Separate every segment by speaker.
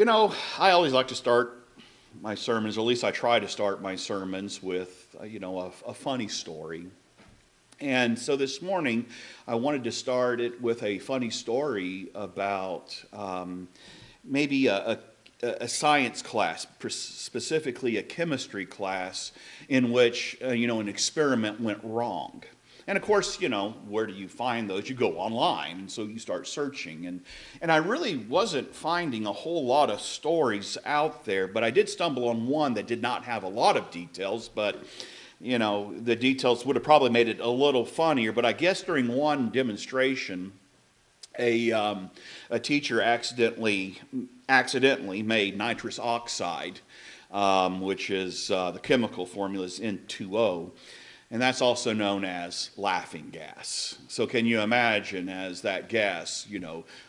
Speaker 1: I always like to start my sermons, or at least I try to start my sermons with, a funny story. And so this morning, I wanted to start it with a funny story about maybe a science class, specifically a chemistry class, in which, an experiment went wrong. And of course, where do you find those? You go online, and so you start searching. And I really wasn't finding a whole lot of stories out there, but I did stumble on one that did not have a lot of details, but the details would have probably made it a little funnier. But I guess during one demonstration, a teacher accidentally made nitrous oxide, which is the chemical formula is N2O. And that's also known as laughing gas. So can you imagine, as that gas,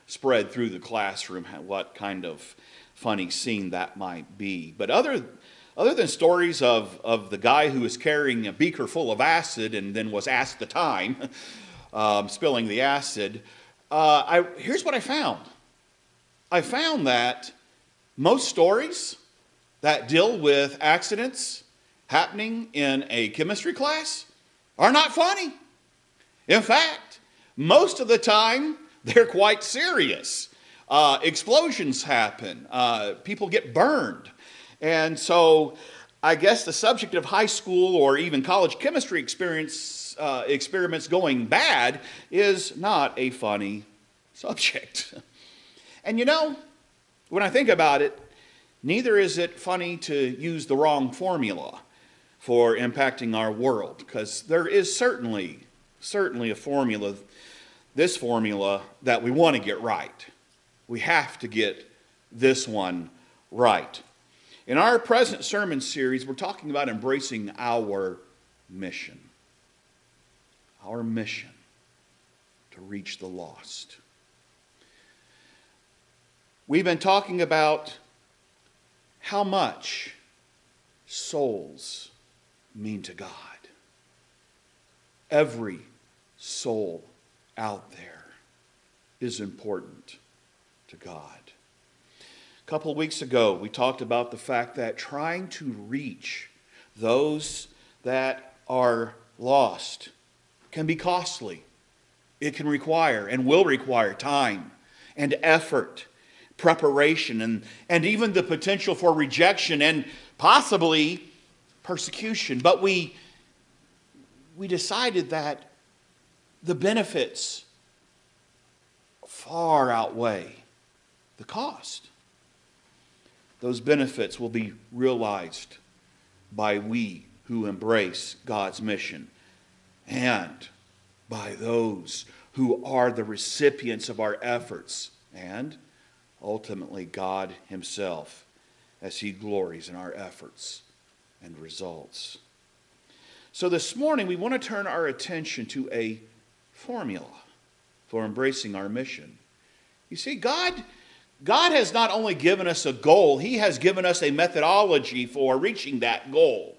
Speaker 1: spread through the classroom, what kind of funny scene that might be. But other than stories of the guy who was carrying a beaker full of acid and then was asked the time, spilling the acid, here's what I found. I found that most stories that deal with accidents happening in a chemistry class are not funny. In fact, most of the time, they're quite serious. Explosions happen. People get burned. And so I guess the subject of high school or even college chemistry experiments going bad is not a funny subject. And when I think about it, neither is it funny to use the wrong formula for impacting our world, because there is certainly a formula, this formula, that we want to get right. We have to get this one right. In our present sermon series, we're talking about embracing our mission. Our mission to reach the lost. We've been talking about how much souls mean to God. Every soul out there is important to God. A couple of weeks ago, we talked about the fact that trying to reach those that are lost can be costly. It can require and will require time and effort, preparation, and even the potential for rejection and possibly persecution. But we decided that the benefits far outweigh the cost. Those benefits will be realized by we who embrace God's mission and by those who are the recipients of our efforts, and ultimately God Himself as He glories in our efforts and results. So this morning we want to turn our attention to a formula for embracing our mission. You see, God has not only given us a goal, He has given us a methodology for reaching that goal.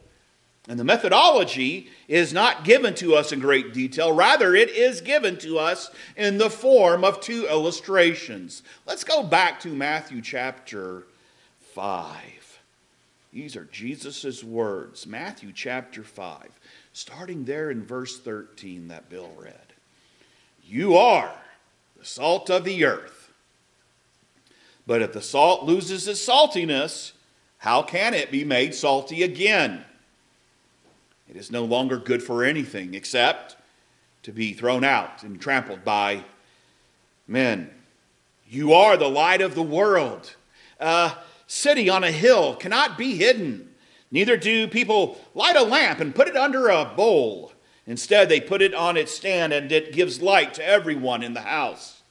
Speaker 1: And the methodology is not given to us in great detail. Rather, it is given to us in the form of two illustrations. Let's go back to Matthew chapter 5. These are Jesus' words. Matthew chapter 5, starting there in verse 13 that Bill read. You are the salt of the earth. But if the salt loses its saltiness, how can it be made salty again? It is no longer good for anything except to be thrown out and trampled by men. You are the light of the world. A city on a hill cannot be hidden. Neither do people light a lamp and put it under a bowl. Instead, they put it on its stand, and it gives light to everyone in the house.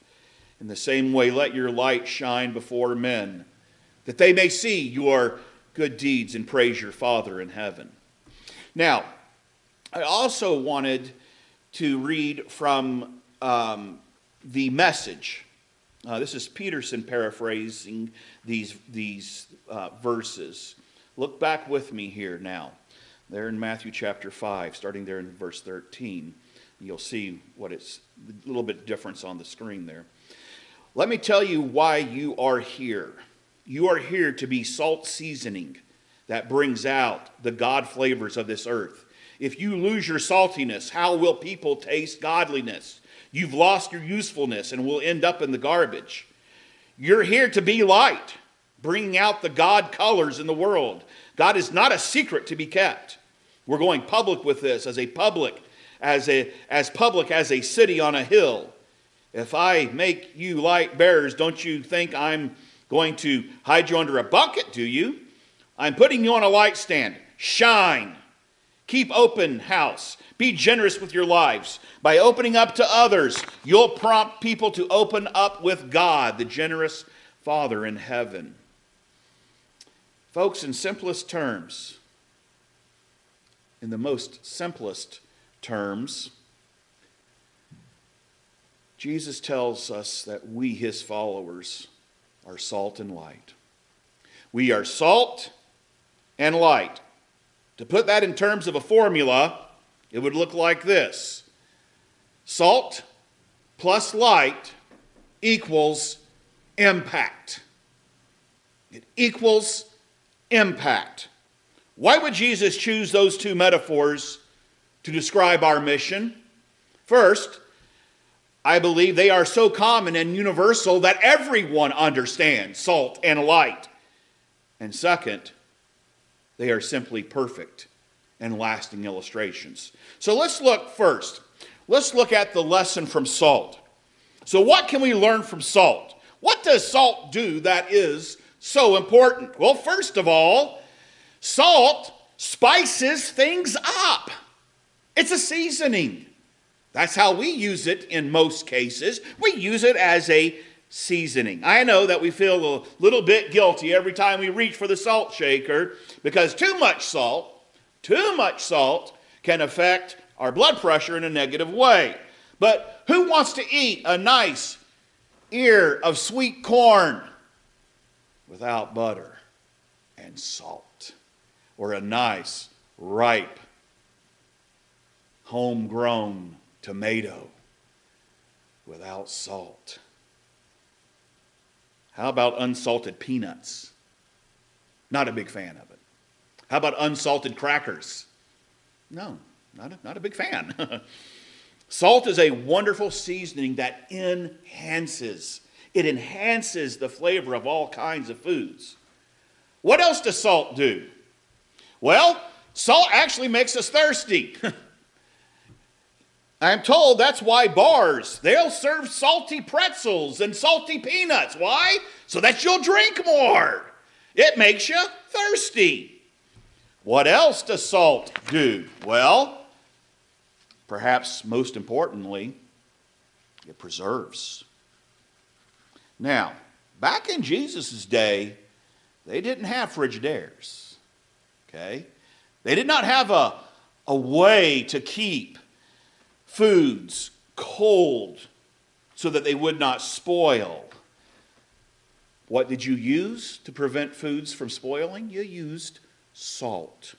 Speaker 1: In the same way, let your light shine before men, that they may see your good deeds and praise your Father in heaven. Now, I also wanted to read from the Message. This is Peterson paraphrasing these verses. Look back with me here now. There in Matthew chapter 5, starting there in verse 13. You'll see what it's a little bit difference on the screen there. Let me tell you why you are here. You are here to be salt seasoning that brings out the God flavors of this earth. If you lose your saltiness, how will people taste godliness? You've lost your usefulness and will end up in the garbage. You're here to be light, bringing out the God colors in the world. God is not a secret to be kept. We're going public with this as public as a city on a hill. If I make you light bearers, don't you think I'm going to hide you under a bucket, do you? I'm putting you on a light stand. Shine. Keep open house. Be generous with your lives. By opening up to others, you'll prompt people to open up with God, the generous Father in heaven. Folks, in the most simplest terms, Jesus tells us that we, his followers, are salt and light. We are salt and light. To put that in terms of a formula, it would look like this. Salt plus light equals impact. It equals impact. Why would Jesus choose those two metaphors to describe our mission? First, I believe they are so common and universal that everyone understands salt and light. And second, they are simply perfect and lasting illustrations. So let's look first. Let's look at the lesson from salt. So what can we learn from salt? What does salt do that is so important? Well, first of all, salt spices things up. It's a seasoning. That's how we use it in most cases. We use it as a seasoning. I know that we feel a little bit guilty every time we reach for the salt shaker because too much salt can affect our blood pressure in a negative way. But who wants to eat a nice ear of sweet corn without butter and salt? Or a nice, ripe, homegrown tomato without salt? How about unsalted peanuts? Not a big fan of it. How about unsalted crackers? No, not a big fan. Salt is a wonderful seasoning that enhances the flavor of all kinds of foods. What else does salt do? Well, salt actually makes us thirsty. I'm told that's why bars, they'll serve salty pretzels and salty peanuts. Why? So that you'll drink more. It makes you thirsty. What else does salt do? Well, perhaps most importantly, it preserves. Now, back in Jesus' day, they didn't have Frigidaires. Okay? They did not have a way to keep foods cold so that they would not spoil. What did you use to prevent foods from spoiling? You used salt.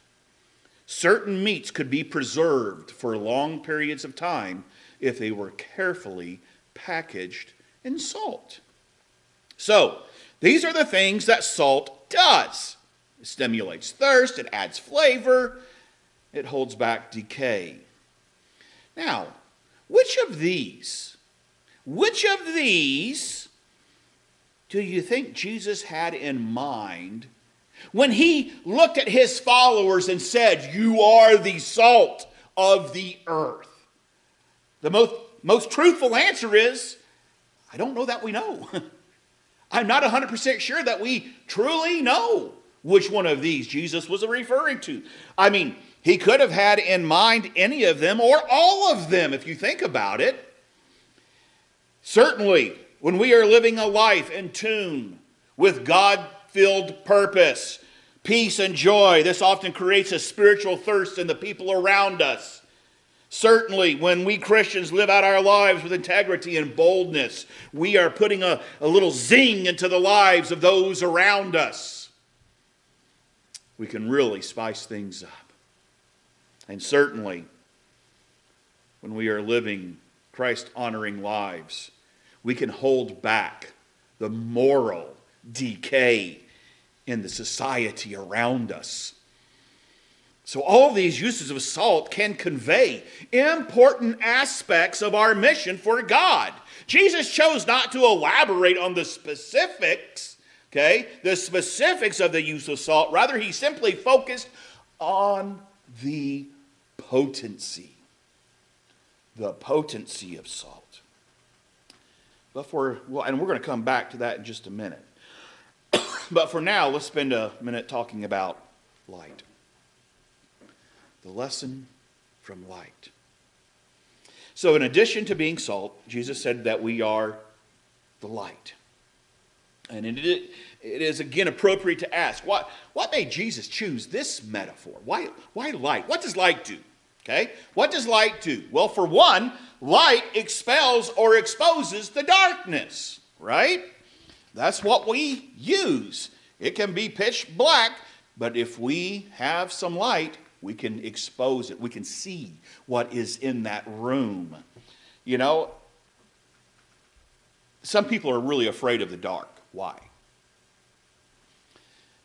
Speaker 1: Certain meats could be preserved for long periods of time if they were carefully packaged in salt. So, these are the things that salt does. It stimulates thirst, it adds flavor, it holds back decay. Now, which of these do you think Jesus had in mind when he looked at his followers and said, "You are the salt of the earth"? The most truthful answer is, I don't know that we know. I'm not 100% sure that we truly know which one of these Jesus was referring to. I mean, he could have had in mind any of them or all of them, if you think about it. Certainly, when we are living a life in tune with God-filled purpose, peace and joy, this often creates a spiritual thirst in the people around us. Certainly, when we Christians live out our lives with integrity and boldness, we are putting a little zing into the lives of those around us. We can really spice things up. And certainly, when we are living Christ-honoring lives, we can hold back the moral decay in the society around us. So all these uses of salt can convey important aspects of our mission for God. Jesus chose not to elaborate on the specifics, the specifics of the use of salt. Rather, he simply focused on the potency of salt. And we're going to come back to that in just a minute. But for now, let's spend a minute talking about light. The lesson from light. So in addition to being salt, Jesus said that we are the light. And it is again appropriate to ask, what made Jesus choose this metaphor? Why light? What does light do? What does light do? Well, for one, light expels or exposes the darkness, right? That's what we use. It can be pitch black, but if we have some light, we can expose it. We can see what is in that room. You know, some people are really afraid of the dark. Why?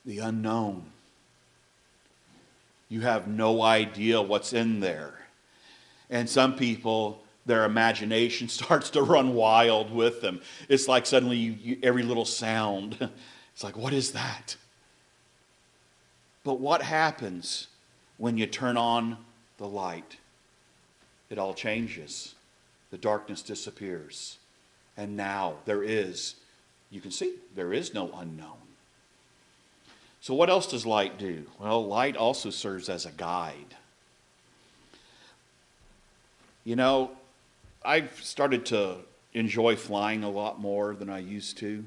Speaker 1: The unknown. You have no idea what's in there. And some people, their imagination starts to run wild with them. It's like suddenly every little sound, it's like, what is that? But what happens when you turn on the light? It all changes. The darkness disappears. And now you can see, there is no unknown. So what else does light do? Well, light also serves as a guide. You know, I've started to enjoy flying a lot more than I used to.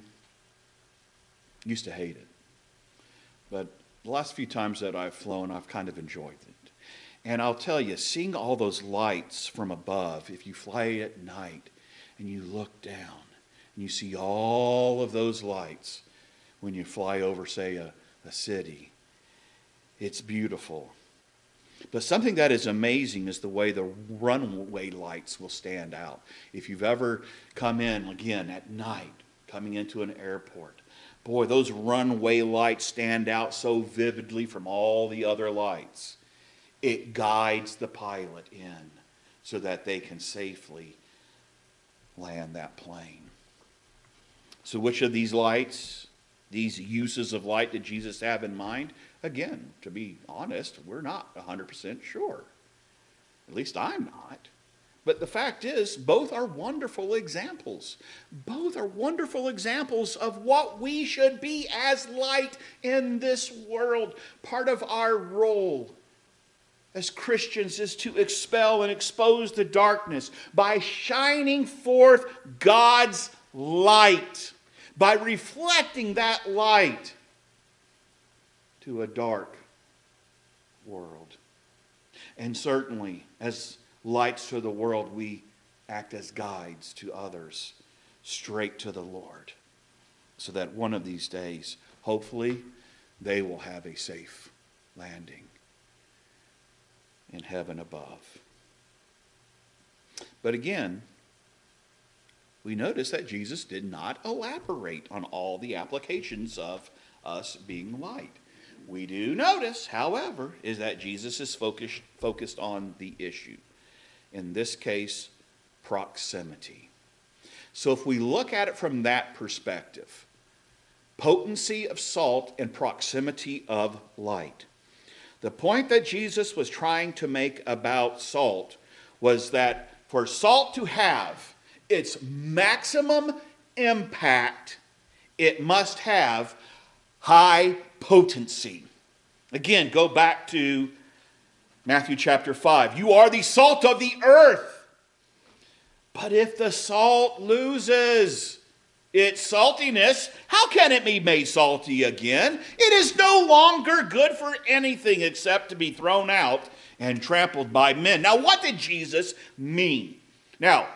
Speaker 1: Used to hate it. But the last few times that I've flown, I've kind of enjoyed it. And I'll tell you, seeing all those lights from above, if you fly at night and you look down and you see all of those lights when you fly over, say, a city, it's beautiful. But something that is amazing is the way the runway lights will stand out. If you've ever come in, again, at night, coming into an airport, boy, those runway lights stand out so vividly from all the other lights. It guides the pilot in so that they can safely land that plane. So which of these lights, these uses of light, did Jesus have in mind? Again, to be honest, we're not 100% sure. At least I'm not. But the fact is, both are wonderful examples. Both are wonderful examples of what we should be as light in this world. Part of our role as Christians is to expel and expose the darkness by shining forth God's light, by reflecting that light to a dark world. And certainly, as lights to the world, we act as guides to others straight to the Lord, so that one of these days, hopefully, they will have a safe landing in heaven above. But again, we notice that Jesus did not elaborate on all the applications of us being light. We do notice, however, is that Jesus is focused on the issue. In this case, proximity. So if we look at it from that perspective, potency of salt and proximity of light. The point that Jesus was trying to make about salt was that for salt to have its maximum impact, it must have high potency. Again, go back to Matthew chapter 5. You are the salt of the earth. But if the salt loses its saltiness, how can it be made salty again? It is no longer good for anything except to be thrown out and trampled by men. Now, what did Jesus mean? Now,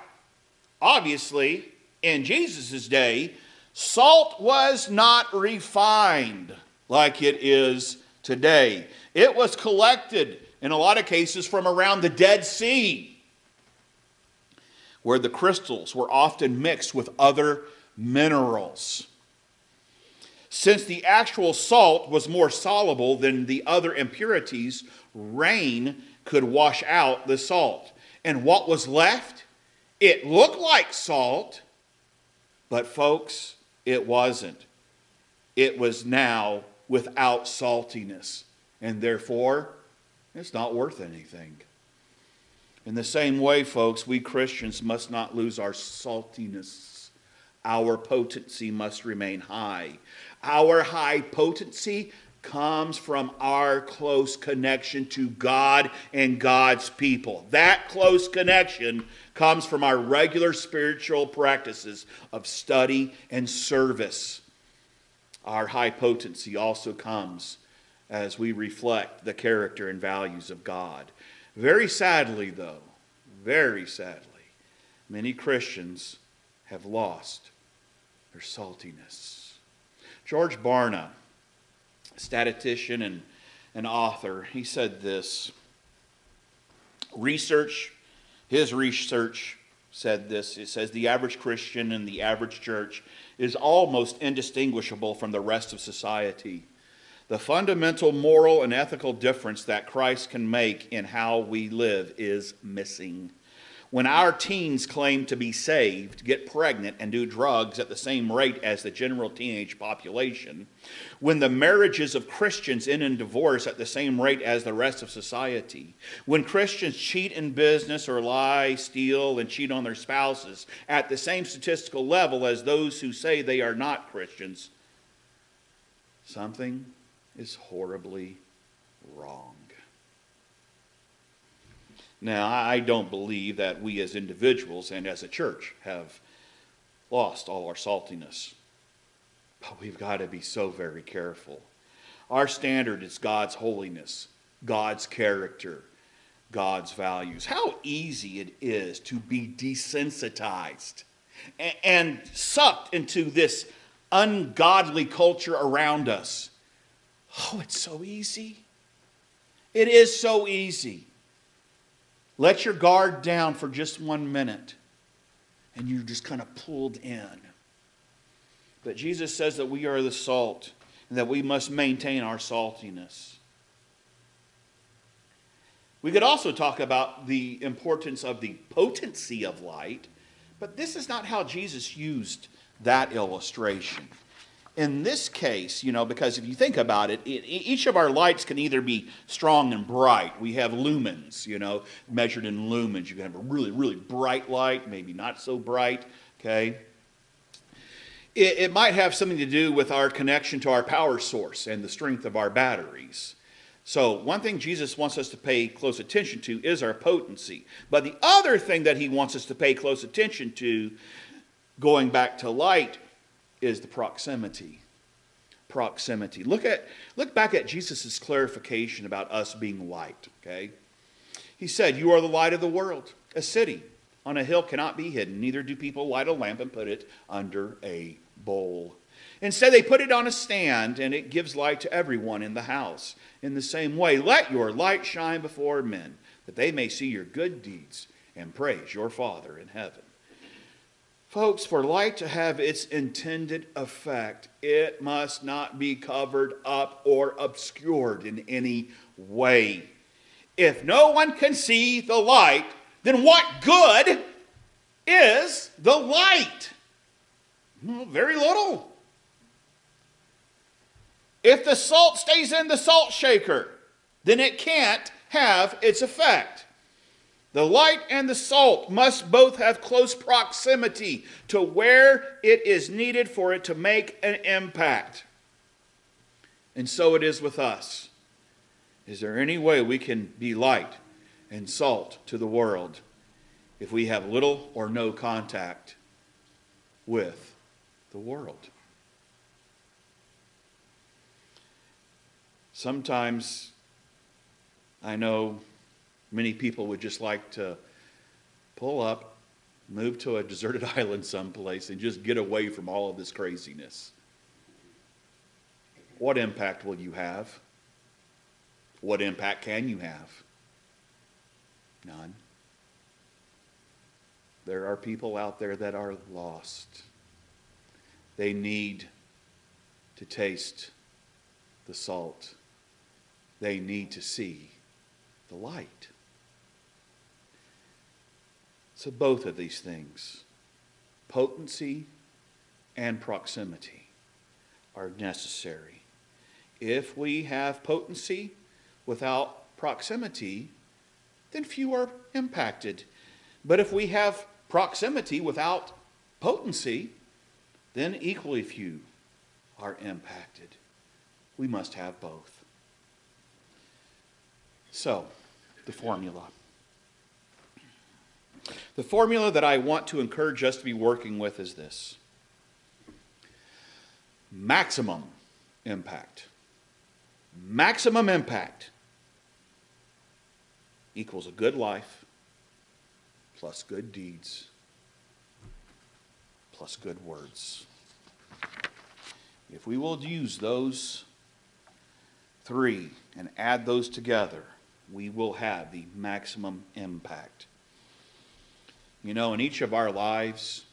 Speaker 1: obviously, in Jesus' day, salt was not refined like it is today. It was collected, in a lot of cases, from around the Dead Sea, where the crystals were often mixed with other minerals. Since the actual salt was more soluble than the other impurities, rain could wash out the salt. And what was left? It looked like salt, but folks, it wasn't. It was now without saltiness, and therefore, it's not worth anything. In the same way, folks, we Christians must not lose our saltiness. Our potency must remain high. Our high potency comes from our close connection to God and God's people. That close connection comes from our regular spiritual practices of study and service. Our high potency also comes as we reflect the character and values of God. Very sadly, though, very sadly, many Christians have lost their saltiness. George Barna, statistician and an author, he said this. His research said this. It says the average Christian and the average church is almost indistinguishable from the rest of society. The fundamental moral and ethical difference that Christ can make in how we live is missing. When our teens claim to be saved, get pregnant, and do drugs at the same rate as the general teenage population, when the marriages of Christians end in divorce at the same rate as the rest of society, when Christians cheat in business or lie, steal, and cheat on their spouses at the same statistical level as those who say they are not Christians, something is horribly wrong. Now, I don't believe that we as individuals and as a church have lost all our saltiness. But we've got to be so very careful. Our standard is God's holiness, God's character, God's values. How easy it is to be desensitized and sucked into this ungodly culture around us. Oh, it's so easy. It is so easy. Let your guard down for just 1 minute, and you're just kind of pulled in. But Jesus says that we are the salt, and that we must maintain our saltiness. We could also talk about the importance of the potency of light, but this is not how Jesus used that illustration. In this case, because if you think about it, each of our lights can either be strong and bright. We have lumens, measured in lumens. You can have a really, really bright light, maybe not so bright, okay? It might have something to do with our connection to our power source and the strength of our batteries. So one thing Jesus wants us to pay close attention to is our potency. But the other thing that he wants us to pay close attention to, going back to light, is the proximity. Proximity. Look back at Jesus' clarification about us being light, okay? He said, "You are the light of the world. A city on a hill cannot be hidden. Neither do people light a lamp and put it under a bowl. Instead, they put it on a stand, and it gives light to everyone in the house. In the same way, let your light shine before men, that they may see your good deeds and praise your Father in heaven." Folks, for light to have its intended effect, it must not be covered up or obscured in any way. If no one can see the light, then what good is the light? Well, very little. If the salt stays in the salt shaker, then it can't have its effect. The light and the salt must both have close proximity to where it is needed for it to make an impact. And so it is with us. Is there any way we can be light and salt to the world if we have little or no contact with the world? Sometimes I know many people would just like to pull up, move to a deserted island someplace, and just get away from all of this craziness. What impact will you have? What impact can you have? None. There are people out there that are lost. They need to taste the salt. They need to see the light. So both of these things, potency and proximity, are necessary. If we have potency without proximity, then few are impacted. But if we have proximity without potency, then equally few are impacted. We must have both. So, the formula. The formula that I want to encourage us to be working with is this: maximum impact. Maximum impact equals a good life plus good deeds plus good words. If we will use those three and add those together, we will have the maximum impact. You know, in each of our lives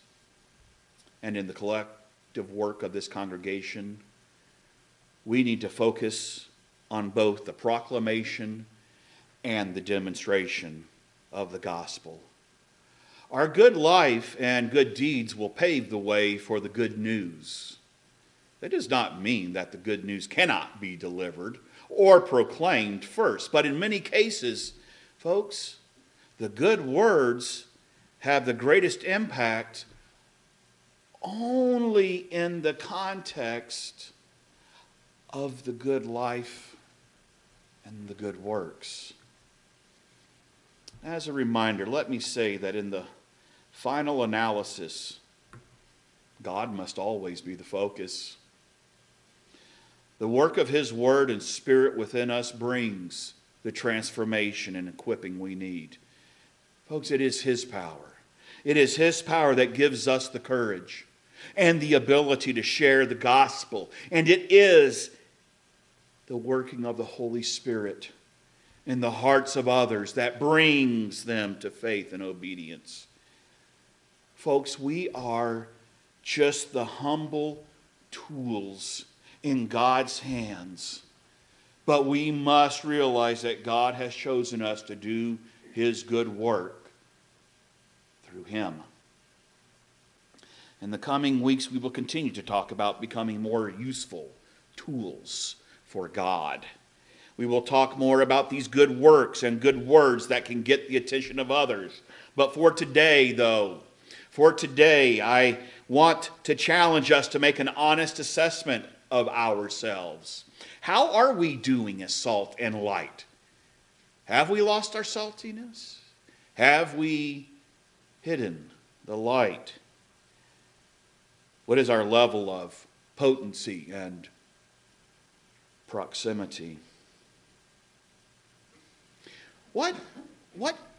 Speaker 1: and in the collective work of this congregation, we need to focus on both the proclamation and the demonstration of the gospel. Our good life and good deeds will pave the way for the good news. That does not mean that the good news cannot be delivered or proclaimed first. But in many cases, folks, the good words have the greatest impact only in the context of the good life and the good works. As a reminder, let me say that in the final analysis, God must always be the focus. The work of His Word and Spirit within us brings the transformation and equipping we need. Folks, it is His power. It is His power that gives us the courage and the ability to share the gospel. And it is the working of the Holy Spirit in the hearts of others that brings them to faith and obedience. Folks, we are just the humble tools in God's hands. But we must realize that God has chosen us to do His good work through Him. In the coming weeks, we will continue to talk about becoming more useful tools for God. We will talk more about these good works and good words that can get the attention of others. But for today, I want to challenge us to make an honest assessment of ourselves. How are we doing as salt and light? Have we lost our saltiness? Have we hidden the light? What is our level of potency and proximity? What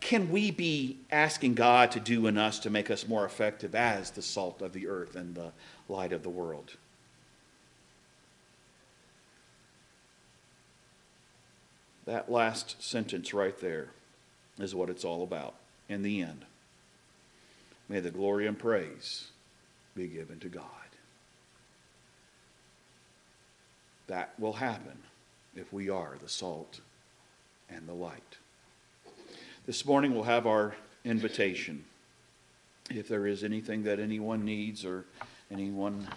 Speaker 1: can we be asking God to do in us to make us more effective as the salt of the earth and the light of the world? That last sentence right there is what it's all about. In the end, may the glory and praise be given to God. That will happen if we are the salt and the light. This morning we'll have our invitation. If there is anything that anyone needs or anyone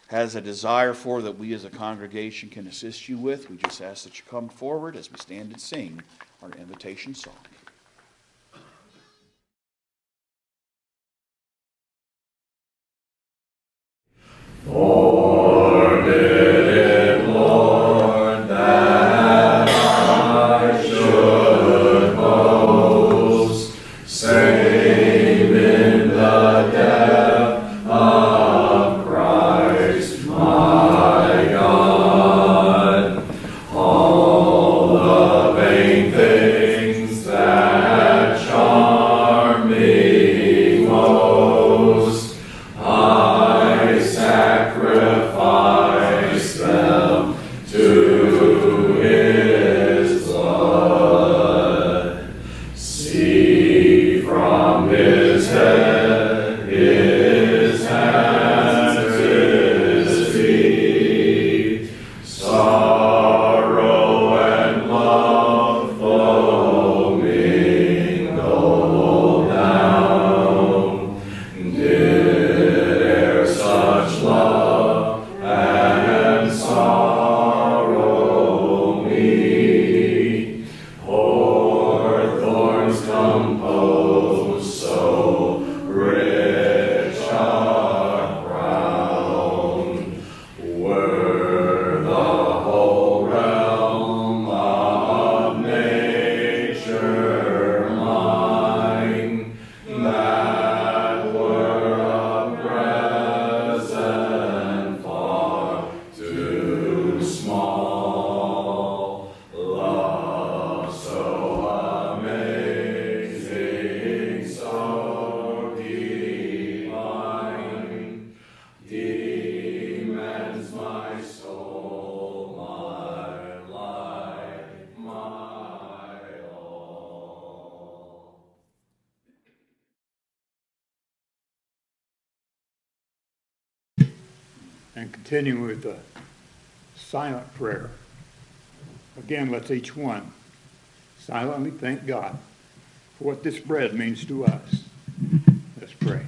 Speaker 1: has a desire for that we as a congregation can assist you with, we just ask that you come forward as we stand and sing our invitation song.
Speaker 2: Things that Did e'er such love and sorrow meet, or thorns compose so rich a crown? Were the whole realm of nature mine, that were a present far too small. Love so amazing, so divine, demands my soul, my life, my all.
Speaker 3: And continuing with the silent prayer. Again, let's each one silently thank God for what this bread means to us. Let's pray.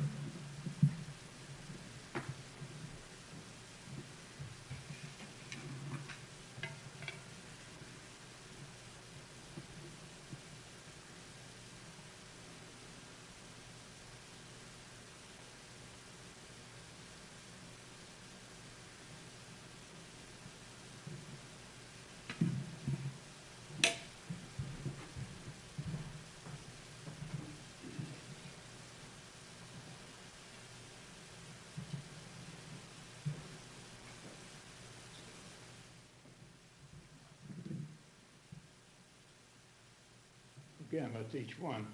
Speaker 3: Again, let's each one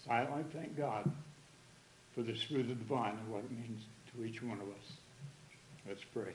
Speaker 3: silently thank God for this food of the divine and what it means to each one of us. Let's pray.